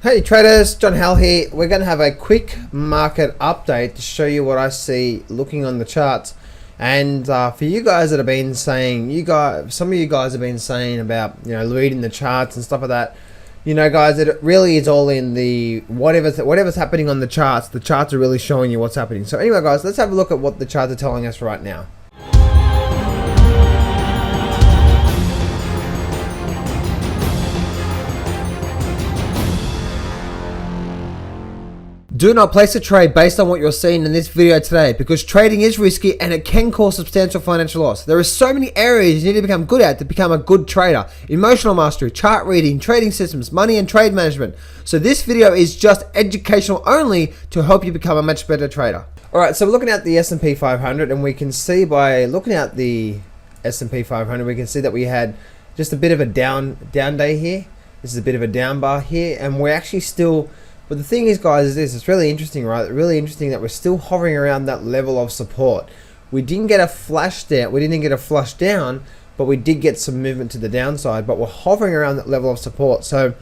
Hey traders, John Howell here. We're going to have a quick market update to show you what I see looking on the charts. And for you guys that have been saying, some of you guys have been saying about, reading the charts and stuff like that. Guys, it really is all in the whatever's happening on the charts. The charts are really showing you what's happening. So anyway, guys, let's have a look at what the charts are telling us right now. Do not place a trade based on what you're seeing in this video today, because trading is risky and it can cause substantial financial loss. There are so many areas you need to become good at to become a good trader. Emotional mastery, chart reading, trading systems, money and trade management. So this video is just educational only to help you become a much better trader. Alright, so we're looking at the S&P 500, and we can see by looking at the S&P 500, we can see that we had just a bit of a down day here. This is a bit of a down bar here, and we're actually still... But the thing is, guys, is this. It's really interesting, right? Really interesting that we're still hovering around that level of support. We didn't get a flash down. We didn't get a flush down, but we did get some movement to the downside. But we're hovering around that level of support. So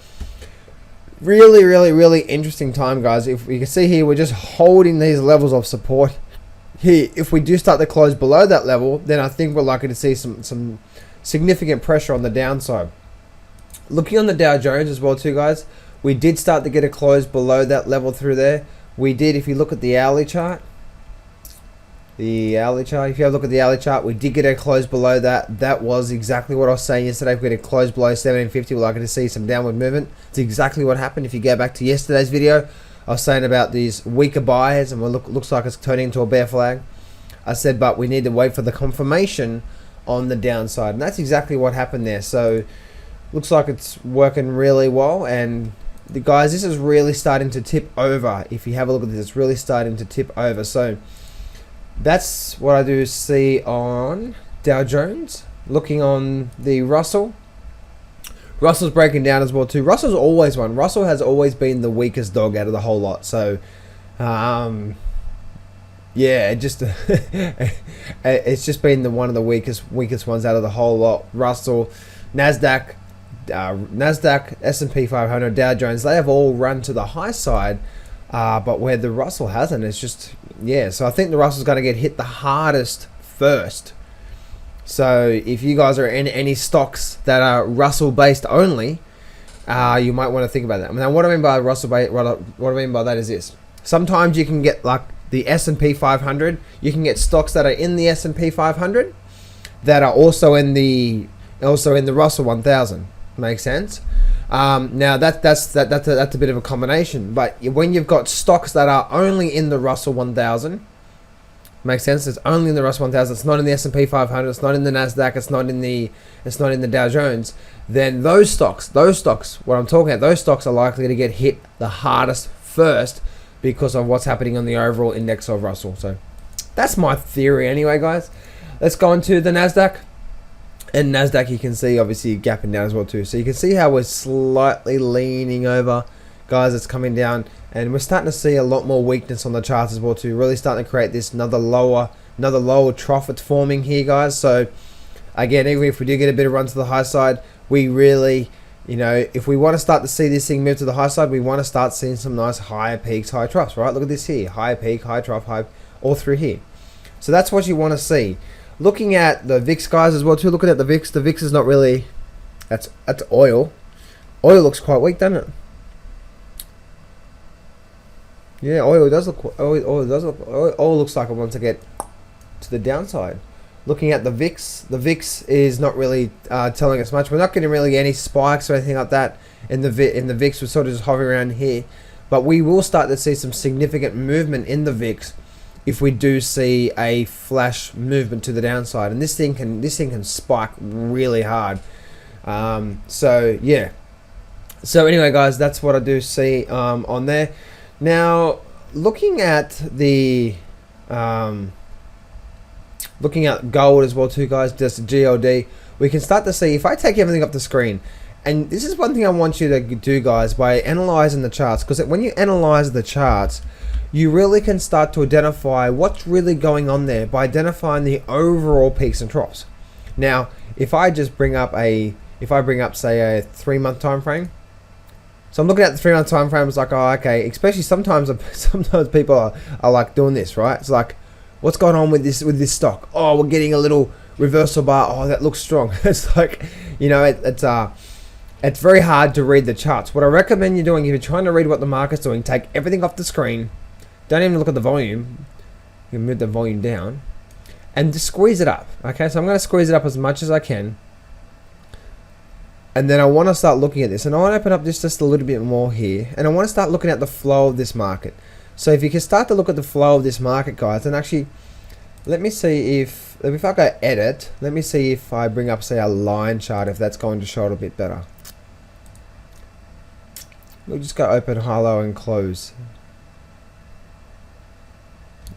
really interesting time, guys. If we can see here, we're just holding these levels of support here. If we do start to close below that level, then I think we're likely to see some significant pressure on the downside. Looking on the Dow Jones as well, too, guys. We did start to get a close below that level through there. We did, if you look at the hourly chart. If you have a look at the hourly chart, we did get a close below that. That was exactly what I was saying yesterday. If we get a close below 1750, we're likely to see some downward movement. It's exactly what happened. If you go back to yesterday's video, I was saying about these weaker buyers, and it looks like it's turning into a bear flag. I said, but we need to wait for the confirmation on the downside. And that's exactly what happened there. So, looks like it's working really well. And guys, this is really starting to tip over. If you have a look at this, it's really starting to tip over. So that's what I do see on Dow Jones. Looking on the Russell's breaking down as well too. Russell's always one. Russell has always been the weakest dog out of the whole lot. So yeah, it just it's just been one of the weakest ones out of the whole lot. Russell, Nasdaq, S&P 500, Dow Jones, they have all run to the high side, but where the Russell hasn't, it's just, yeah. So I think the Russell's going to get hit the hardest first. So if you guys are in any stocks that are Russell based only, you might want to think about that. Now, what I mean by Russell based, what I mean by that is this: sometimes you can get like the S&P 500, you can get stocks that are in the S&P 500 that are also in the Russell 1000. Makes sense. Now that's a bit of a combination, but when you've got stocks that are only in the Russell 1000, makes sense. It's only in the Russell 1000. It's not in the S&P 500. It's not in the Nasdaq. It's not in the Dow Jones. Then those stocks, what I'm talking about, those stocks are likely to get hit the hardest first because of what's happening on the overall index of Russell. So that's my theory, anyway, guys. Let's go into the Nasdaq. And Nasdaq, you can see obviously gapping down as well too. So you can see how we're slightly leaning over, guys. It's coming down, and we're starting to see a lot more weakness on the charts as well too. Really starting to create this another lower trough it's forming here, guys. So again, even if we do get a bit of run to the high side, we really, if we want to start to see this thing move to the high side, we want to start seeing some nice higher peaks, high troughs, right? Look at this here, high peak, high trough, high, all through here. So that's what you want to see. Looking at the VIX, guys, as well too. Looking at the VIX is not really. That's oil. Oil looks quite weak, doesn't it? Yeah, oil does look. Oil looks like it wants to get to the downside. Looking at the VIX is not really telling us much. We're not getting really any spikes or anything like that in the VIX. We're sort of just hovering around here, but we will start to see some significant movement in the VIX if we do see a flash movement to the downside, and this thing can spike really hard. So yeah. So anyway, guys, that's what I do see on there. Now, looking at gold as well too, guys, just GLD, we can start to see, if I take everything up the screen, and this is one thing I want you to do, guys, by analyzing the charts, because when you analyze the charts, you really can start to identify what's really going on there by identifying the overall peaks and troughs. Now, if I bring up say a 3-month time frame, So I'm looking at the 3-month time frame. It's like, oh, okay. Especially sometimes people are like doing this, right? It's like, what's going on with this stock? Oh, we're getting a little reversal bar. Oh, that looks strong. It's like, you know, it's very hard to read the charts. What I recommend you doing, if you're trying to read what the market's doing, take everything off the screen. Don't even look at the volume. You can move the volume down and just squeeze it up. Okay, so I'm going to squeeze it up as much as I can. And then I want to start looking at this, and I want to open up just a little bit more here, and I want to start looking at the flow of this market. So if you can start to look at the flow of this market, guys, and actually, let me see if I go edit, let me see if I bring up, say, a line chart, if that's going to show it a bit better. We'll just go open, high, low, and close.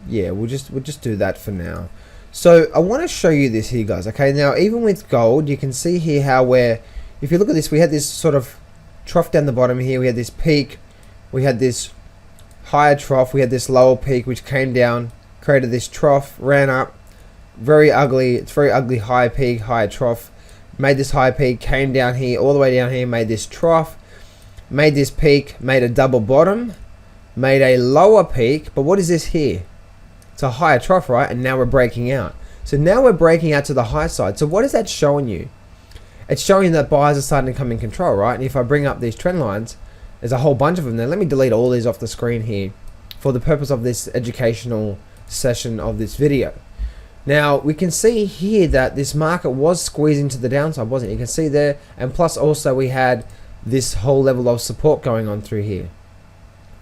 Yeah, we'll just do that for now. So I want to show you this here, guys. Okay, now even with gold, you can see here how if you look at this, we had this sort of trough down the bottom here. We had this peak, we had this higher trough, we had this lower peak, which came down, created this trough, ran up, very ugly. It's very ugly high peak, higher trough. Made this high peak, came down here, all the way down here, made this trough, made this peak, made a double bottom, made a lower peak. But what is this here? It's a higher trough, right? And now we're breaking out. So now we're breaking out to the high side. So what is that showing you? It's showing that buyers are starting to come in control, right? And if I bring up these trend lines, there's a whole bunch of them there. Let me delete all these off the screen here for the purpose of this educational session of this video. Now, we can see here that this market was squeezing to the downside, wasn't it? You can see there. And plus also we had this whole level of support going on through here.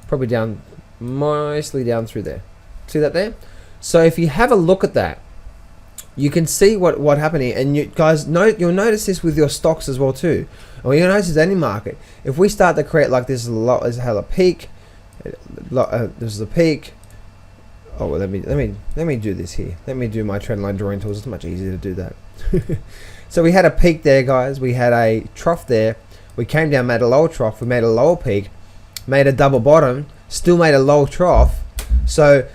Probably down, mostly down through there. See that there? So if you have a look at that, you can see what happened here, and you guys you'll notice this with your stocks as well too. And you'll notice any market. If we start to create like this, is a peak. This is a peak. Oh, well, let me do this here. Let me do my trend line drawing tools. It's much easier to do that. So we had a peak there, guys. We had a trough there. We came down, made a lower trough. We made a lower peak, made a double bottom, still made a low trough. So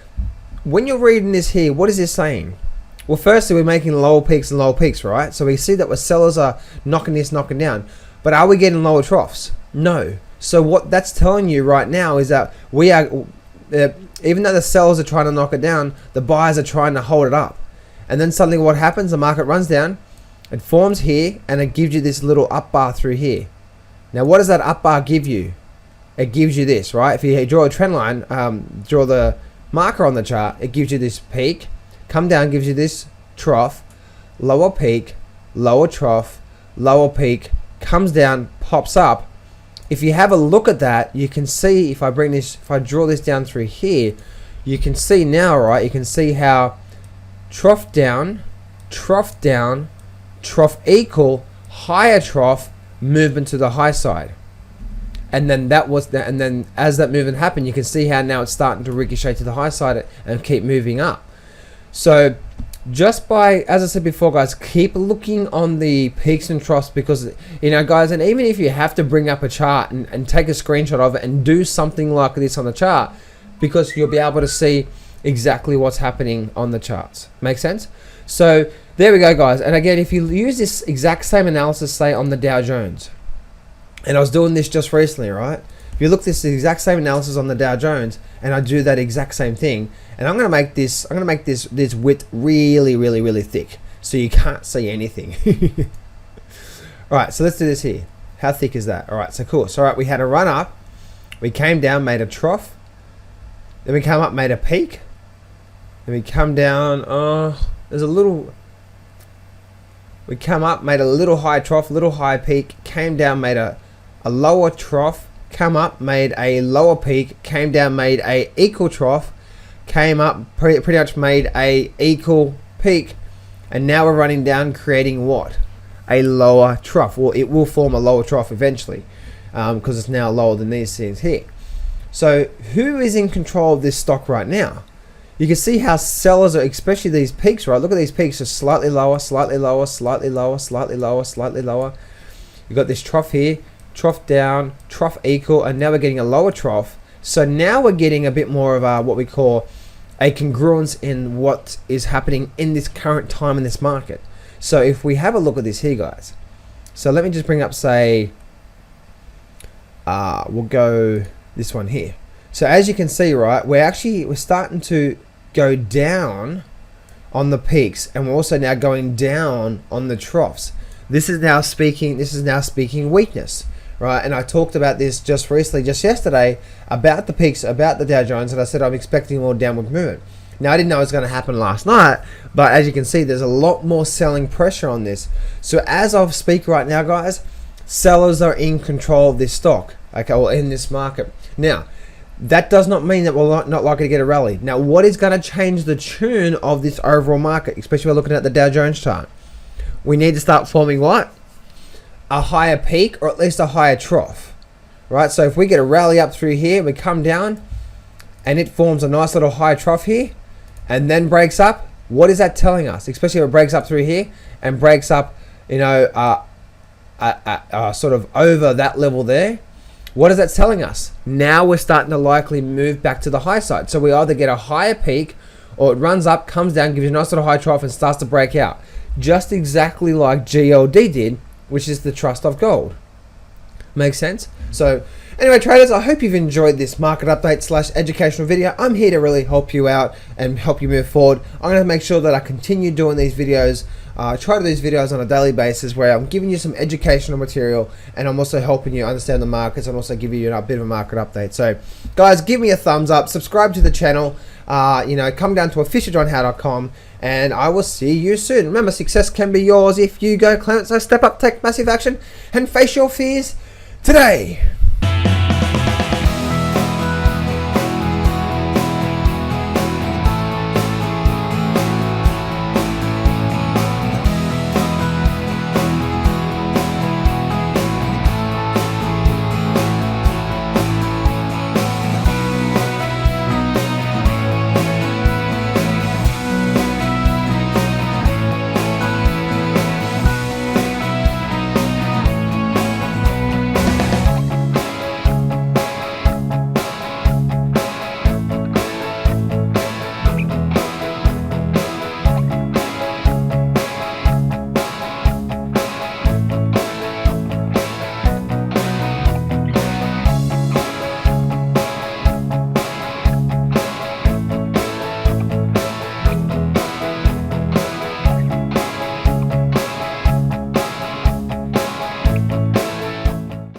when you're reading this here, what is this saying? Well, firstly, we're making lower peaks and lower peaks, right? So we see that sellers are knocking down. But are we getting lower troughs? No. So what that's telling you right now is that we are, even though the sellers are trying to knock it down, the buyers are trying to hold it up. And then suddenly what happens? The market runs down, it forms here, and it gives you this little up bar through here. Now, what does that up bar give you? It gives you this, right? If you draw a trend line, draw the marker on the chart, it gives you this peak, come down, gives you this trough, lower peak, lower trough, lower peak, comes down, pops up. If you have a look at that, you can see, if I draw this down through here, you can see now, right? You can see how trough down, trough equal, higher trough, movement to the high side. And then and then as that movement happened, you can see how now it's starting to ricochet to the high side and keep moving up. So just by, as I said before, guys, keep looking on the peaks and troughs, because, you know, guys, and even if you have to bring up a chart and take a screenshot of it and do something like this on the chart, because you'll be able to see exactly what's happening on the charts. Make sense? So there we go, guys. And again, if you use this exact same analysis, say on the Dow Jones, and I was doing this just recently, right? If you look at this exact same analysis on the Dow Jones, and I do that exact same thing, and I'm gonna make this width really, really, really thick, so you can't see anything. All right, so let's do this here. How thick is that? All right, so cool. So all right, we had a run up, we came down, made a trough, then we come up, made a peak, then we come down. We come up, made a little high trough, little high peak, came down, made a lower trough, come up, made a lower peak, came down, made a equal trough, came up, pretty much made a equal peak, and now we're running down, creating what? A lower trough. Well, it will form a lower trough eventually, because it's now lower than these things here. So who is in control of this stock right now? You can see how sellers are, especially these peaks, right? Look at these peaks, just slightly lower, slightly lower, slightly lower, slightly lower, slightly lower. You've got this trough here, trough down, trough equal, and now we're getting a lower trough. So now we're getting a bit more of what we call a congruence in what is happening in this current time in this market. So if we have a look at this here, guys. So let me just bring up, say, we'll go this one here. So as you can see, right, we're starting to go down on the peaks, and we're also now going down on the troughs. This is now speaking weakness, right? And I talked about this just yesterday, about the peaks, about the Dow Jones, and I said I'm expecting more downward movement. Now, I didn't know it was going to happen last night, but as you can see, there's a lot more selling pressure on this. So as I speak right now, guys, sellers are in control of this stock, okay, or in this market. Now, that does not mean that we're not likely to get a rally. Now, what is going to change the tune of this overall market, especially when we're looking at the Dow Jones chart? We need to start forming what? A higher peak, or at least a higher trough, right? So if we get a rally up through here, we come down, and it forms a nice little high trough here, and then breaks up, what is that telling us? Especially if it breaks up through here and breaks up, you know, sort of over that level there. What is that telling us? Now we're starting to likely move back to the high side. So we either get a higher peak, or it runs up, comes down, gives you a nice little high trough, and starts to break out. Just exactly like GLD did, which is the trust of gold. Makes sense? So anyway, traders, I hope you've enjoyed this market update / educational video. I'm here to really help you out and help you move forward. I'm going to make sure that I continue doing these videos. I try to do these videos on a daily basis where I'm giving you some educational material, and I'm also helping you understand the markets and also giving you a bit of a market update. So guys, give me a thumbs up, subscribe to the channel, come down to officialjohnhowe.com, and I will see you soon. Remember, success can be yours if you go claim it. So step up, take massive action, and face your fears today.